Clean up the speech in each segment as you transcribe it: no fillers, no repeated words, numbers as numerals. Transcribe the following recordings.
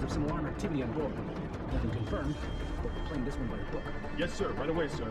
of some alarm activity on board. Nothing confirmed, but we're playing this one by the book. Yes, sir. Right away, sir.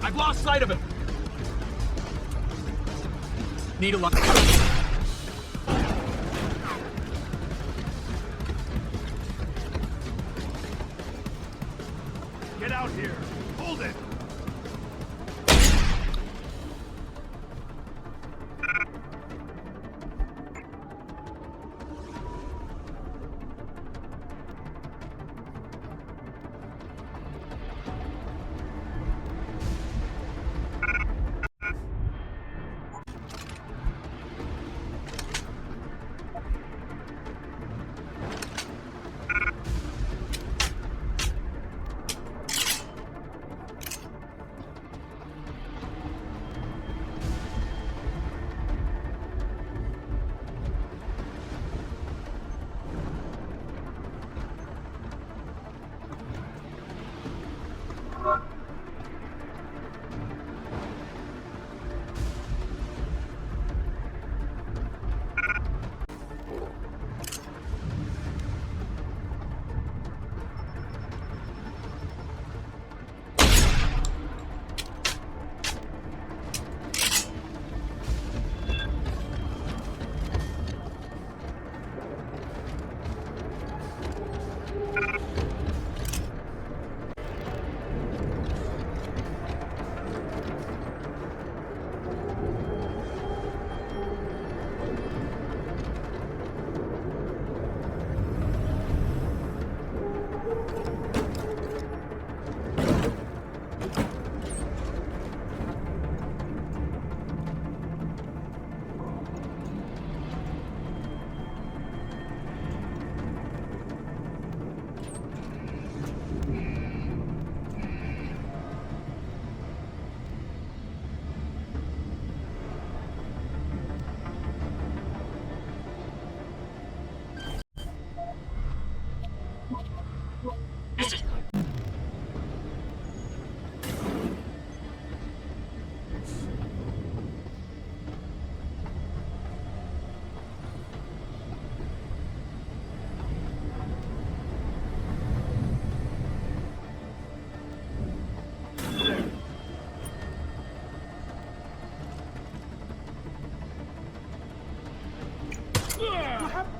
I've lost sight of him. Need a lot. Get out here. Hold it.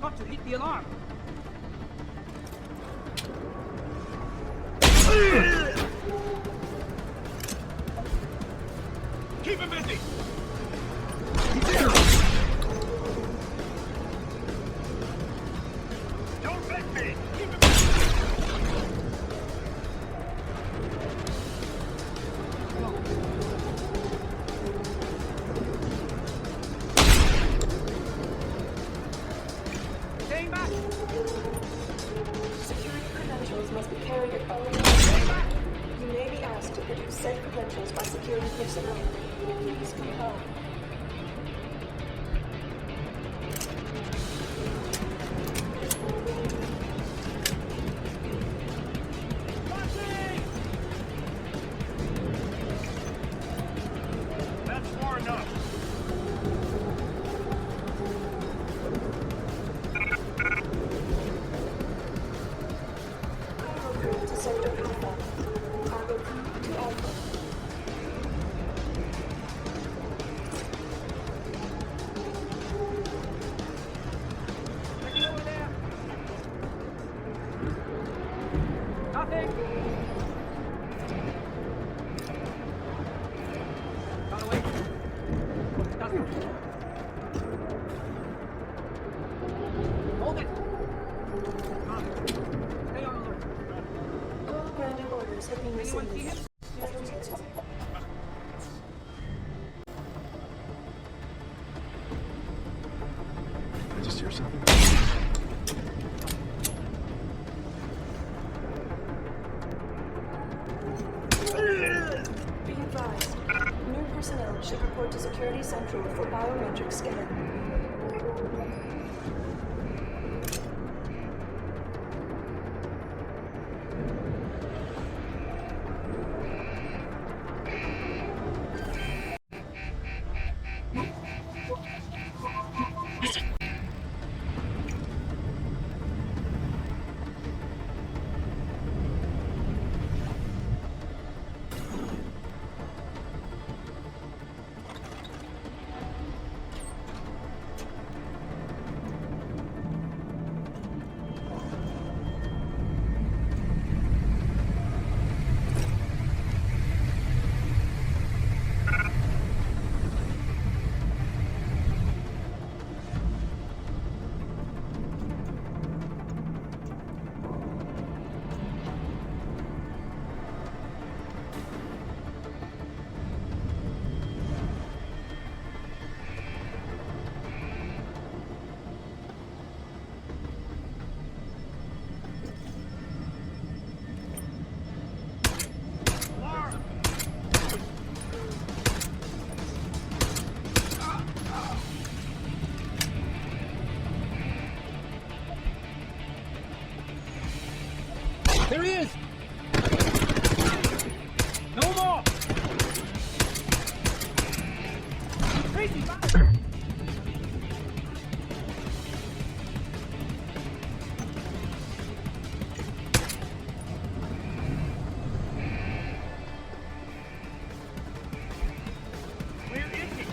Not to hit the alarm. Keep him busy. Don't let me. Keep him busy. Staying back. Security credentials must be carried at all times. You may be asked to produce said credentials by security personnel. Please comply. That's far enough. Cargo crew to Sector Alpha. Cargo crew to Alpha. vicinity. I just hear something. Be advised. New personnel should report to Security Central for biometric scan. There he is! No more! Crazy! Where is he?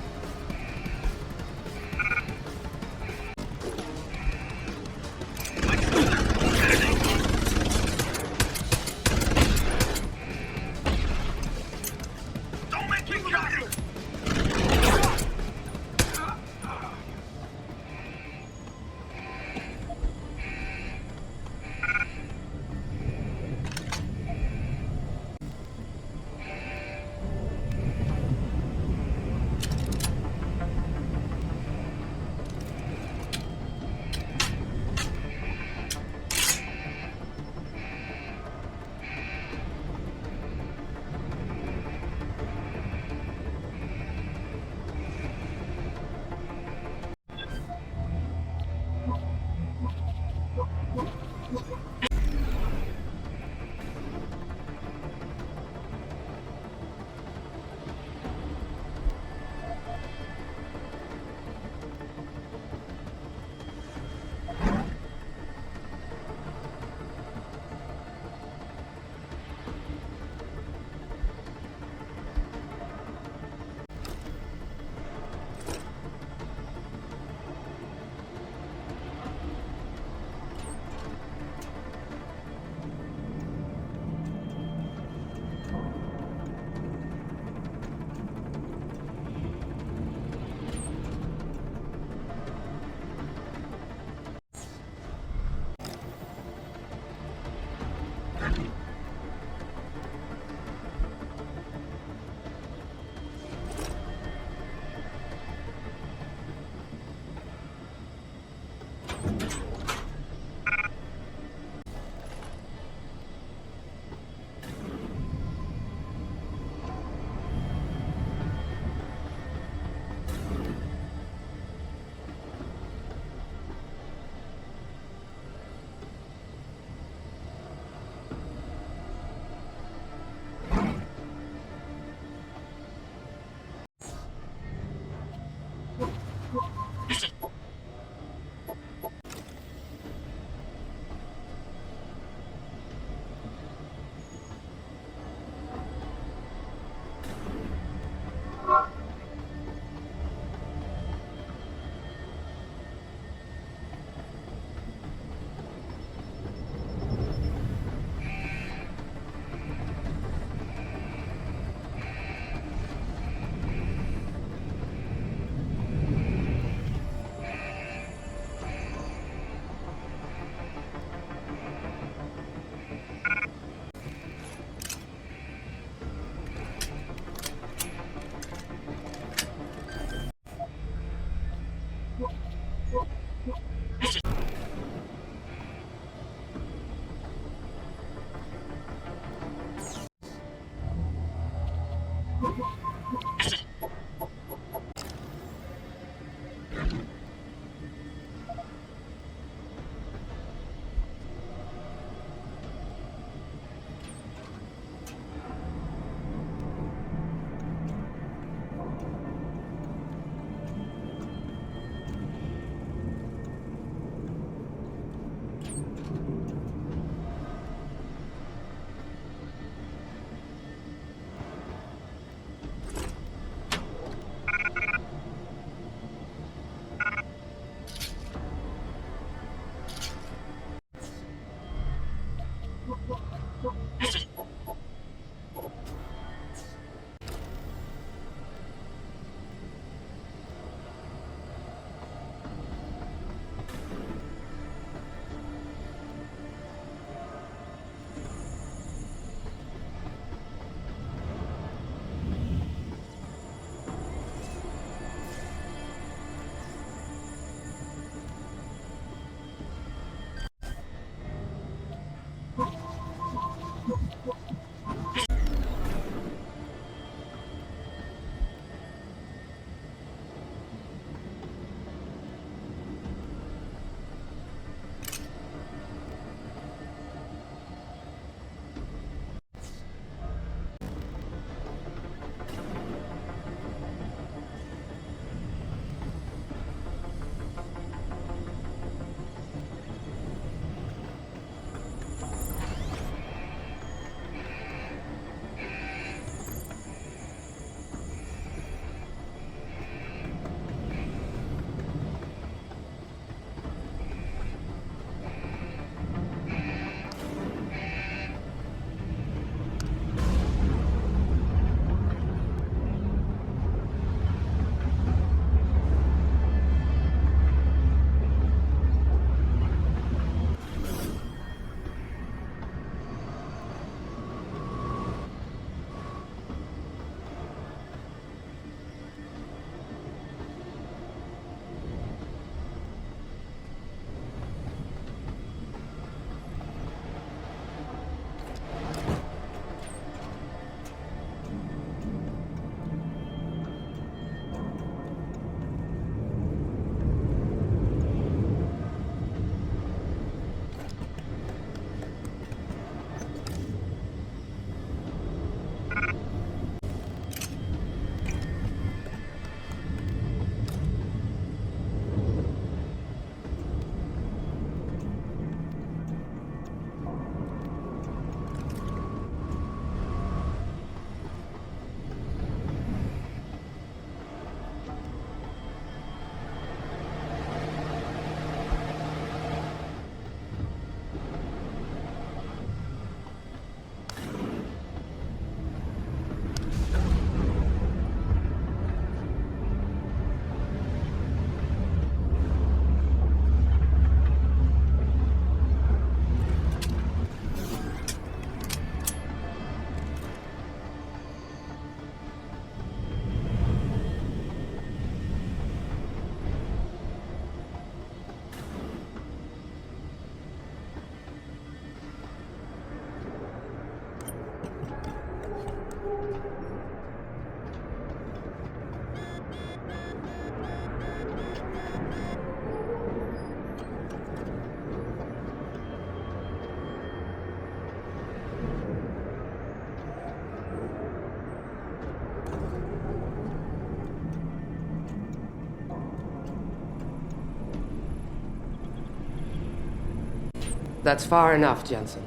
That's far enough, Jensen.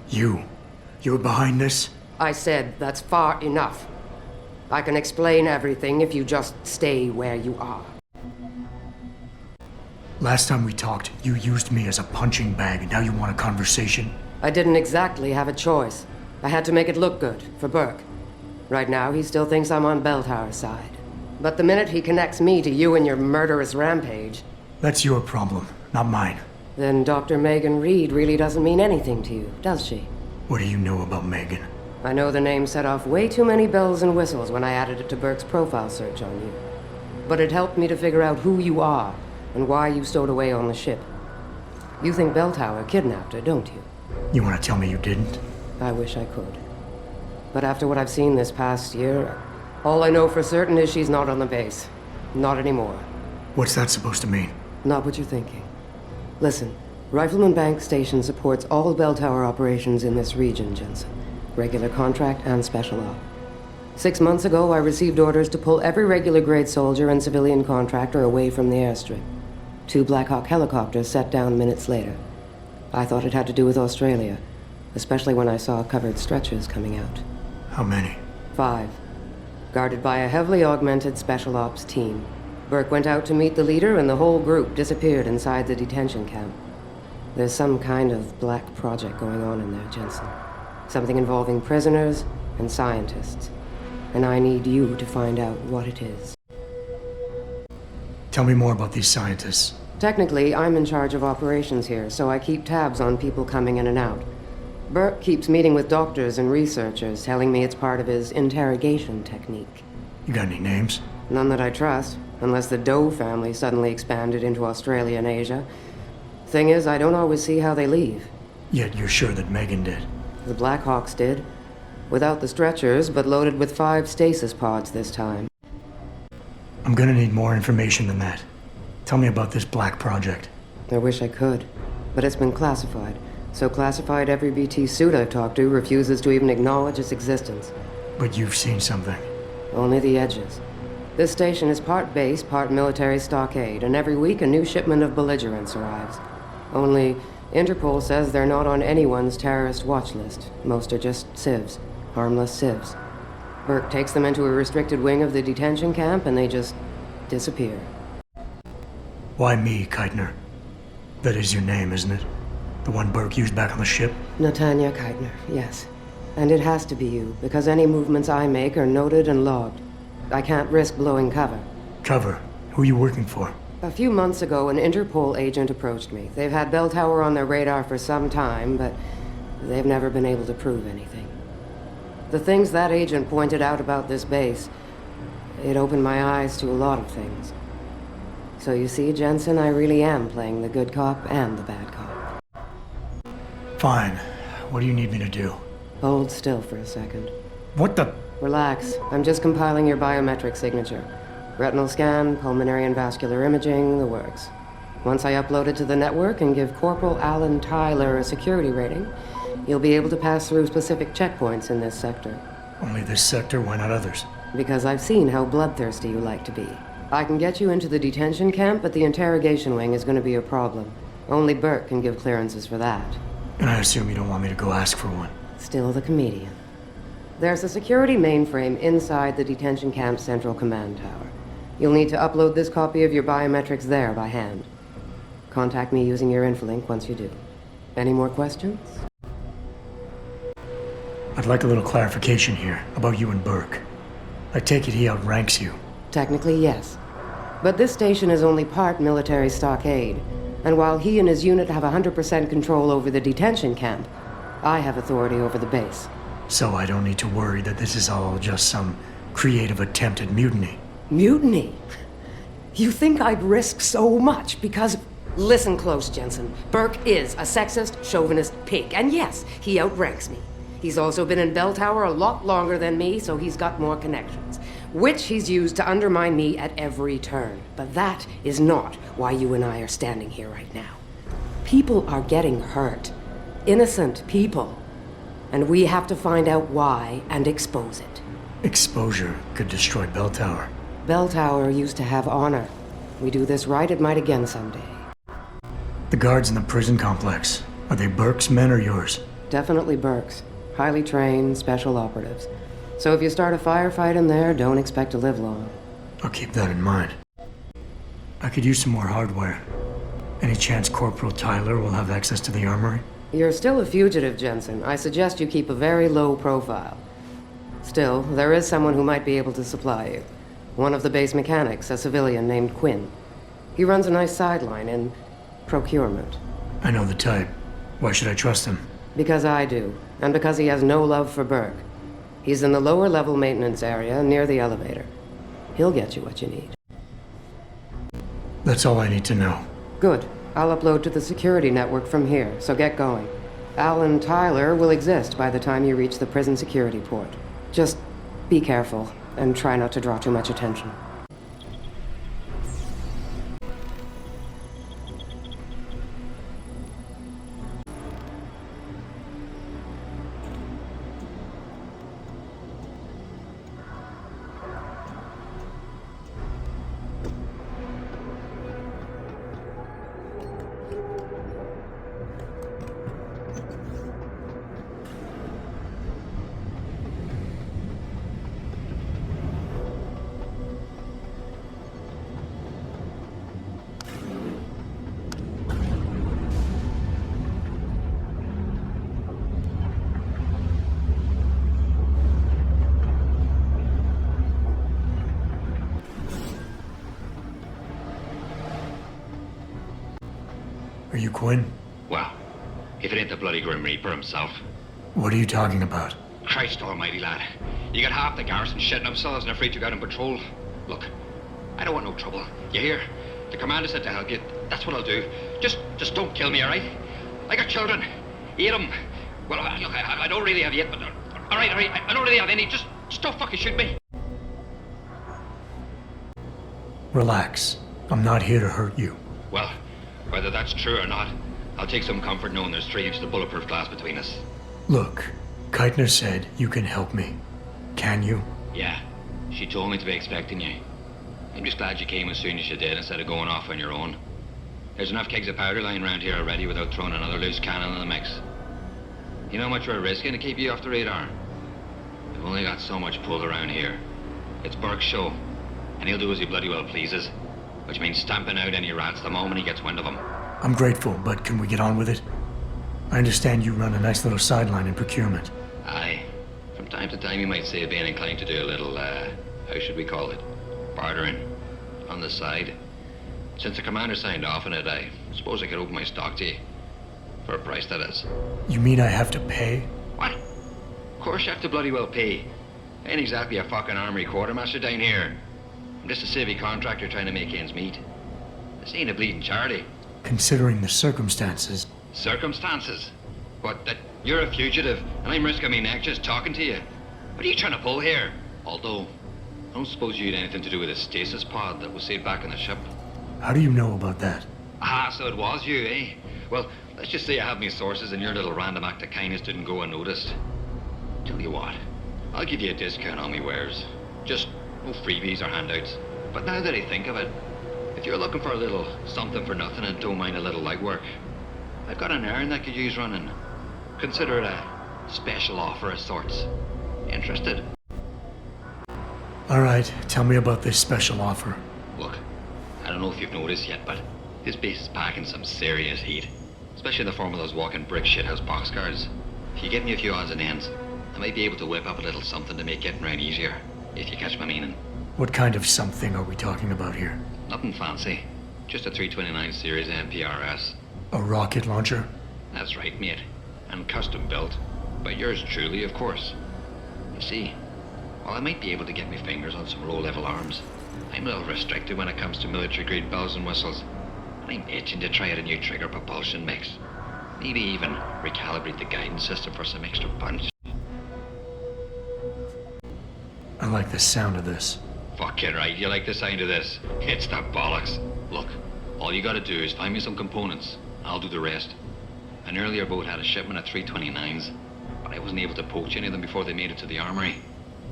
You're behind this? I said that's far enough. I can explain everything if you just stay where you are. Last time we talked, you used me as a punching bag, and now you want a conversation? I didn't exactly have a choice. I had to make it look good, for Burke. Right now, he still thinks I'm on Bell Tower's side. But the minute he connects me to you and your murderous rampage... That's your problem, not mine. Then Dr. Megan Reed really doesn't mean anything to you, does she? What do you know about Megan? I know the name set off way too many bells and whistles when I added it to Burke's profile search on you. But it helped me to figure out who you are and why you stowed away on the ship. You think Bell Tower kidnapped her, don't you? You want to tell me you didn't? I wish I could. But after what I've seen this past year, all I know for certain is she's not on the base. Not anymore. What's that supposed to mean? Not what you're thinking. Listen, Rifleman Bank Station supports all Bell Tower operations in this region, Jensen. Regular contract and special op. 6 months ago, I received orders to pull every regular grade soldier and civilian contractor away from the airstrip. 2 Black Hawk helicopters set down minutes later. I thought it had to do with Australia, especially when I saw covered stretchers coming out. How many? 5. Guarded by a heavily augmented special ops team. Burke went out to meet the leader and the whole group disappeared inside the detention camp. There's some kind of black project going on in there, Jensen. Something involving prisoners and scientists. And I need you to find out what it is. Tell me more about these scientists. Technically, I'm in charge of operations here, so I keep tabs on people coming in and out. Burke keeps meeting with doctors and researchers, telling me it's part of his interrogation technique. You got any names? None that I trust, unless the Doe family suddenly expanded into Australia and Asia. Thing is, I don't always see how they leave. Yet you're sure that Megan did? The Black Hawks did. Without the stretchers, but loaded with 5 stasis pods this time. I'm gonna need more information than that. Tell me about this black project. I wish I could, but it's been classified. So classified every BT suit I've talked to refuses to even acknowledge its existence. But you've seen something. Only the edges. This station is part base, part military stockade, and every week a new shipment of belligerents arrives. Only, Interpol says they're not on anyone's terrorist watch list. Most are just civs. Harmless civs. Burke takes them into a restricted wing of the detention camp and they just disappear. Why me, Keitner? That is your name, isn't it? The one Burke used back on the ship? Netanya Keitner, yes. And it has to be you, because any movements I make are noted and logged. I can't risk blowing cover. Cover? Who are you working for? A few months ago, an Interpol agent approached me. They've had Bell Tower on their radar for some time, but they've never been able to prove anything. The things that agent pointed out about this base, it opened my eyes to a lot of things. So you see, Jensen, I really am playing the good cop and the bad cop. Fine. What do you need me to do? Hold still for a second. What the... Relax. I'm just compiling your biometric signature. Retinal scan, pulmonary and vascular imaging, the works. Once I upload it to the network and give Corporal Alan Tyler a security rating, you'll be able to pass through specific checkpoints in this sector. Only this sector? Why not others? Because I've seen how bloodthirsty you like to be. I can get you into the detention camp, but the interrogation wing is going to be a problem. Only Burke can give clearances for that. And I assume you don't want me to go ask for one. Still the comedian. There's a security mainframe inside the detention camp's central command tower. You'll need to upload this copy of your biometrics there by hand. Contact me using your infolink once you do. Any more questions? I'd like a little clarification here about you and Burke. I take it he outranks you. Technically, yes. But this station is only part military stockade. And while he and his unit have 100% control over the detention camp, I have authority over the base. So I don't need to worry that this is all just some creative attempt at mutiny. Mutiny? You think I'd risk so much because... Listen close, Jensen. Burke is a sexist, chauvinist pig. And yes, he outranks me. He's also been in Bell Tower a lot longer than me, so he's got more connections. Which he's used to undermine me at every turn. But that is not why you and I are standing here right now. People are getting hurt. Innocent people. And we have to find out why and expose it. Exposure could destroy Bell Tower. Bell Tower used to have honor. We do this right, it might again someday. The guards in the prison complex. Are they Burke's men or yours? Definitely Burke's. Highly trained, special operatives. So if you start a firefight in there, don't expect to live long. I'll keep that in mind. I could use some more hardware. Any chance Corporal Tyler will have access to the armory? You're still a fugitive, Jensen. I suggest you keep a very low profile. Still, there is someone who might be able to supply you. One of the base mechanics, a civilian named Quinn. He runs a nice sideline in procurement. I know the type. Why should I trust him? Because I do, and because he has no love for Burke. He's in the lower level maintenance area near the elevator. He'll get you what you need. That's all I need to know. Good. I'll upload to the security network from here, so get going. Alan Tyler will exist by the time you reach the prison security port. Just be careful, and try not to draw too much attention. Are you Quinn? Well, if it ain't the bloody Grim Reaper himself. What are you talking about? Christ almighty, lad. You got half the garrison shitting themselves and afraid to go out on patrol. Look, I don't want no trouble. You hear? The commander said to help you. That's what I'll do. Just don't kill me, all right? I got children. Eat them. Well, look, I don't really have yet, but... All right. I don't really have any. Just don't fucking shoot me. Relax. I'm not here to hurt you. Well, whether that's true or not, I'll take some comfort knowing there's 3 inches of bulletproof glass between us. Look, Keitner said you can help me. Can you? Yeah, she told me to be expecting you. I'm just glad you came as soon as you did instead of going off on your own. There's enough kegs of powder lying around here already without throwing another loose cannon in the mix. You know how much we're risking to keep you off the radar? We've only got so much pull around here. It's Burke's show, and he'll do as he bloody well pleases. Which means stamping out any rats the moment he gets wind of them. I'm grateful, but can we get on with it? I understand you run a nice little sideline in procurement. Aye. From time to time you might see being inclined to do a little, how should we call it? Bartering. On the side. Since the commander signed off on it, I suppose I could open my stock to you. For a price, that is. You mean I have to pay? What? Of course you have to bloody well pay. I ain't exactly a fucking armory quartermaster down here. I'm just a civvy contractor trying to make ends meet. This ain't a bleeding charity. Considering the circumstances. Circumstances? What, that you're a fugitive and I'm risking my neck just talking to you? What are you trying to pull here? Although, I don't suppose you had anything to do with the stasis pod that was saved back on the ship. How do you know about that? Ah, so it was you, eh? Well, let's just say I have my sources and your little random act of kindness didn't go unnoticed. Tell you what, I'll give you a discount on me wares. Just no freebies or handouts. But now that I think of it, if you're looking for a little something for nothing and don't mind a little light work, I've got an errand that could use running. Consider it a special offer of sorts. Interested? All right, tell me about this special offer. Look, I don't know if you've noticed yet, but this base is packing some serious heat. Especially in the form of those walking brick shithouse boxcars. If you get me a few odds and ends, I might be able to whip up a little something to make getting around easier. If you catch my meaning. What kind of something are we talking about here? Nothing fancy. Just a 329 series MPRS. A rocket launcher? That's right, mate. And custom built. By yours truly, of course. You see, while I might be able to get my fingers on some low-level arms, I'm a little restricted when it comes to military-grade bells and whistles. And I'm itching to try out a new trigger propulsion mix. Maybe even recalibrate the guidance system for some extra punch. I like the sound of this. Fucking right, you like the sound of this. It's the bollocks. Look, all you gotta do is find me some components. I'll do the rest. An earlier boat had a shipment of 329s, but I wasn't able to poach any of them before they made it to the armory.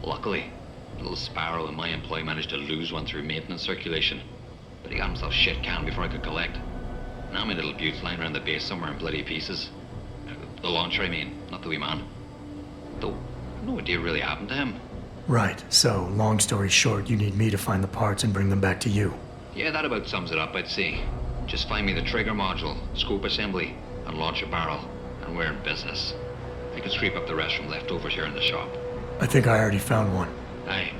Luckily, little Sparrow in my employ managed to lose one through maintenance circulation, but he got himself shit canned before I could collect. Now my little bute's lying around the base somewhere in bloody pieces. The launcher, I mean, not the wee man. Though, no idea really happened to him. Right, so, long story short, you need me to find the parts and bring them back to you. Yeah, that about sums it up, I'd say. Just find me the trigger module, scope assembly, and launch a barrel, and we're in business. I can scrape up the rest from leftovers here in the shop. I think I already found one. Aye.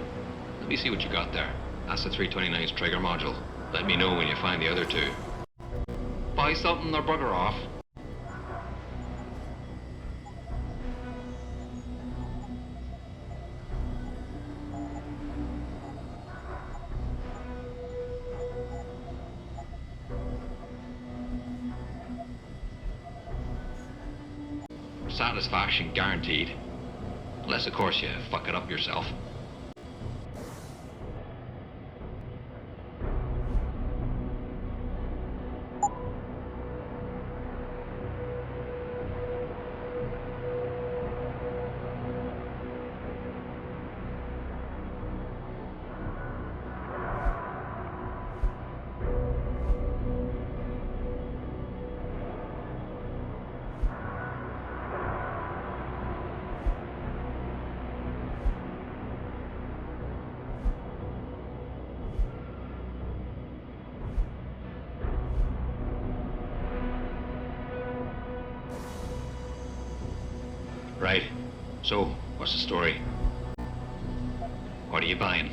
Let me see what you got there. That's the 329's trigger module. Let me know when you find the other two. Buy something or bugger off. Satisfaction guaranteed. Unless, of course, you fuck it up yourself. Right. So, what's the story? What are you buying?